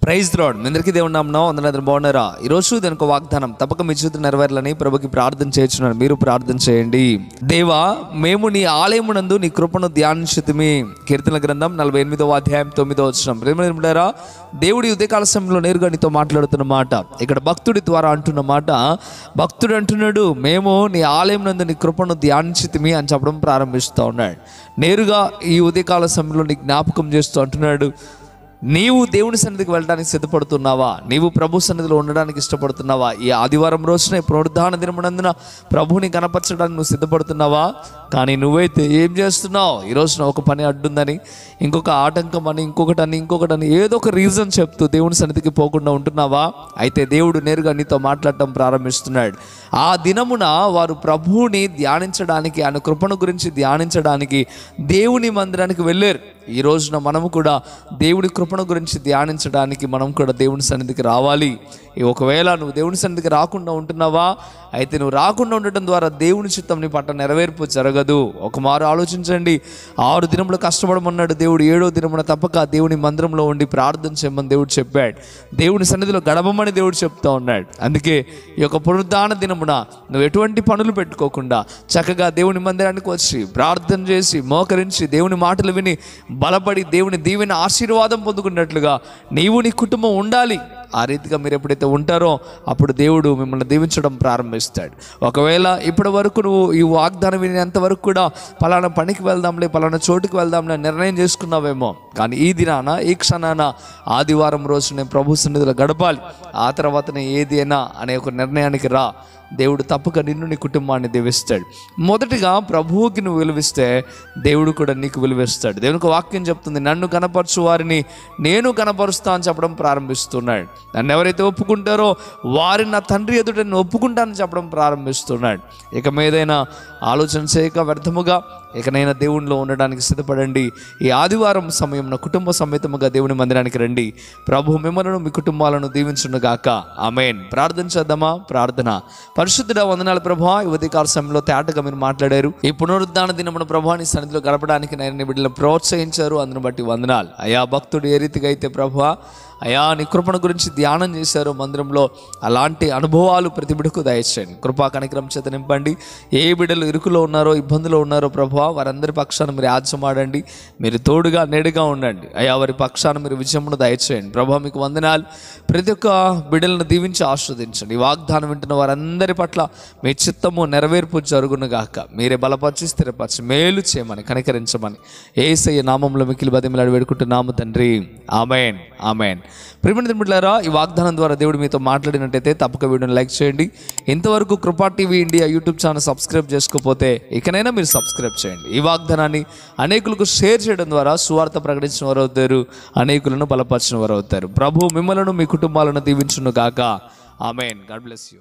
Praise lord. మీ అందరికీ దేవుని నామమున వందనాలు. బాగున్నారా? ఈరోజు దానికి వాగ్దానం తప్పక మీ చేతులు నెరవేరాలని ప్రభుకి ప్రార్థన చేస్తున్నాను. మీరు ప్రార్థన చేయండి. దేవా, మేము నీ ఆలయమునందు నీ కృపను ధ్యానించుతిమి. కీర్తనల గ్రంథం 48వ అధ్యాయం 9వ వచనం. దేవుడి ఉదయకాల సమయంలో నేరుగా నీతో మాట్లాడుతున్న మాట, ఇక్కడ భక్తుడి ద్వారా అంటున్న మాట. భక్తుడు అంటున్నాడు, మేము నీ ఆలయమునందు నీ కృపను ధ్యానించుతిమి అని చెప్పడం ప్రారంభిస్తూ ఉన్నాడు. నేరుగా ఈ ఉదయకాల సమయంలో నీ జ్ఞాపకం చేస్తూ అంటున్నాడు, నీవు దేవుని సన్నిధికి వెళ్ళడానికి సిద్ధపడుతున్నావా? నీవు ప్రభు సన్నిధిలో ఉండడానికి ఇష్టపడుతున్నావా? ఈ ఆదివారం రోజున పునరుద్ధాన దినమునందున ప్రభుని కనపరచడానికి నువ్వు సిద్ధపడుతున్నావా? కానీ నువ్వైతే ఏం చేస్తున్నావు? ఈ రోజున ఒక పని అడ్డుందని, ఇంకొక ఆటంకం అని, ఇంకొకటని ఏదో ఒక రీజన్ చెప్తూ దేవుని సన్నిధికి పోకుండా ఉంటున్నావా? అయితే దేవుడు నేరుగా నీతో మాట్లాడటం ప్రారంభిస్తున్నాడు. ఆ దినమున వారు ప్రభువుని ధ్యానించడానికి, ఆయన కృపను గురించి ధ్యానించడానికి దేవుని మందిరానికి వెళ్ళారు. ఈ రోజున మనము కూడా దేవుడి కృపను గురించి ధ్యానించడానికి మనం కూడా దేవుని సన్నిధికి రావాలి. ఒకవేళ నువ్వు దేవుని సన్నిధికి రాకుండా ఉంటున్నావా? అయితే నువ్వు రాకుండా ఉండటం ద్వారా దేవుని చిత్తం నీ పట్ల నెరవేర్పు జరగదు. ఒక మారు ఆలోచించండి. 6 దినములు కష్టపడమన్నాడు దేవుడు. 7వ దినమున తప్పక దేవుని మందిరంలో ఉండి ప్రార్థన చేయమని దేవుడు చెప్పాడు. దేవుని సన్నిధిలో గడపమని దేవుడు చెప్తా ఉన్నాడు. అందుకే ఈ యొక్క పునరుద్ధాన దినమున నువ్వు ఎటువంటి పనులు పెట్టుకోకుండా చక్కగా దేవుని మందిరానికి వచ్చి ప్రార్థన చేసి మోకరించి దేవుని మాటలు విని బలపడి దేవుని దీవెన ఆశీర్వాదం పొందుకున్నట్లుగా నీవు నీ కుటుంబం ఉండాలి. ఆ రీతిగా మీరు ఎప్పుడైతే ఉంటారో అప్పుడు దేవుడు మిమ్మల్ని దీవించడం ప్రారంభిస్తాడు. ఒకవేళ ఇప్పటి వరకు నువ్వు ఈ వాగ్దానం వినేంత వరకు కూడా పలానా పనికి వెళ్దాంలే, పలానా చోటుకి వెళ్దాంలే నిర్ణయం చేసుకున్నావేమో. కానీ ఈ దినాన, ఈ క్షణాన, ఆదివారం రోజు నేను ప్రభు సన్నిధిలో గడపాలి, ఆ తర్వాతనే ఏదైనా అనే ఒక నిర్ణయానికి రా. దేవుడు తప్పక నిన్ను, నీ కుటుంబాన్ని దీవిస్తాడు. మొదటిగా ప్రభువుకి నువ్వు విలువిస్తే దేవుడు కూడా నీకు విలువిస్తాడు. దేవునికి వాక్యం చెప్తుంది, నన్ను కనపరచు వారిని నేను కనపరుస్తా అని చెప్పడం ప్రారంభిస్తున్నాడు. నన్ను ఎవరైతే ఒప్పుకుంటారో వారిని నా తండ్రి ఎదుట నేను ఒప్పుకుంటానని చెప్పడం ప్రారంభిస్తున్నాడు. ఇక మీదైనా ఆలోచన చేయక వ్యర్థముగా ఇకనైనా దేవునిలో ఉండడానికి సిద్ధపడండి. ఈ ఆదివారం సమయం కుటుంబ సమేతముగా దేవుని మందిరానికి రండి. ప్రభు మిమ్మల్ని, మీ కుటుంబాలను దీవించునుగాక. ఆమేన్. ప్రార్థన చేద్దామా? ప్రార్థన. పరిశుద్ధుడా, వందనాలు ప్రభువా. ఈ ఉదయకాల సమయంలో తేటగా మీరు మాట్లాడారు. ఈ పునరుద్ధాన దినమున ప్రభువా నీ సన్నిధిలో గడపడానికి నేను బిడ్డలను ప్రోత్సహించారు. అందును బట్టి వందనాలు అయా. భక్తుడు ఏ రీతిగా అయితే ప్రభువా అయా నీ కృపణ గురించి ధ్యానం చేశారు మందిరంలో, అలాంటి అనుభవాలు ప్రతి బిడ్డకు దయచేయండి. కృపా కనికరం చేత నింపండి. ఏ బిడ్డలు ఇరుకులో ఉన్నారో, ఇబ్బందులో ఉన్నారో ప్రభువా వారందరి పక్షాన మీరు ఆజ్యమాడండి. మీరు తోడుగా నేడుగా ఉండండి అయా. వారి పక్షాన మీరు విజయమును దయచేయండి ప్రభువా. మీకు వందనాలు. ప్రతి ఒక్క బిడ్డలను దీవించి ఆస్వాదించండి. ఈ వాగ్దానం వింటున్న వారందరి పట్ల మీ చిత్తము నెరవేర్పు జరుగునుగాక. మీరే బలపరిచి, స్థిరపరిచి, మేలు చేయమని, కనికరించమని యేసయ్య నామములో మిక్కిలి బతిమలాడి వేడుకుంటున్నాము తండ్రి. ఆమేన్, ఆమేన్. ప్రియమైన బిడ్డలారా, ఈ వాగ్దానం ద్వారా దేవుడు మీతో మాట్లాడినట్టయితే తప్పక వీడియోని లైక్ చేయండి. ఇంతవరకు కృపా TV India YouTube channel subscribe చేసుకోకపోతే ఇకనైనా మీరు సబ్స్క్రైబ్ చేయండి. ఈ వాగ్దానాన్ని అనేకులకు షేర్ చేయడం ద్వారా సువార్త ప్రకటించిన వారు అవుతారు, అనేకులను బలపరిచిన వారు అవుతారు. ప్రభు మిమ్మలను, మీ కుటుంబాలను దీవించును గాక. ఆమేన్. God bless you.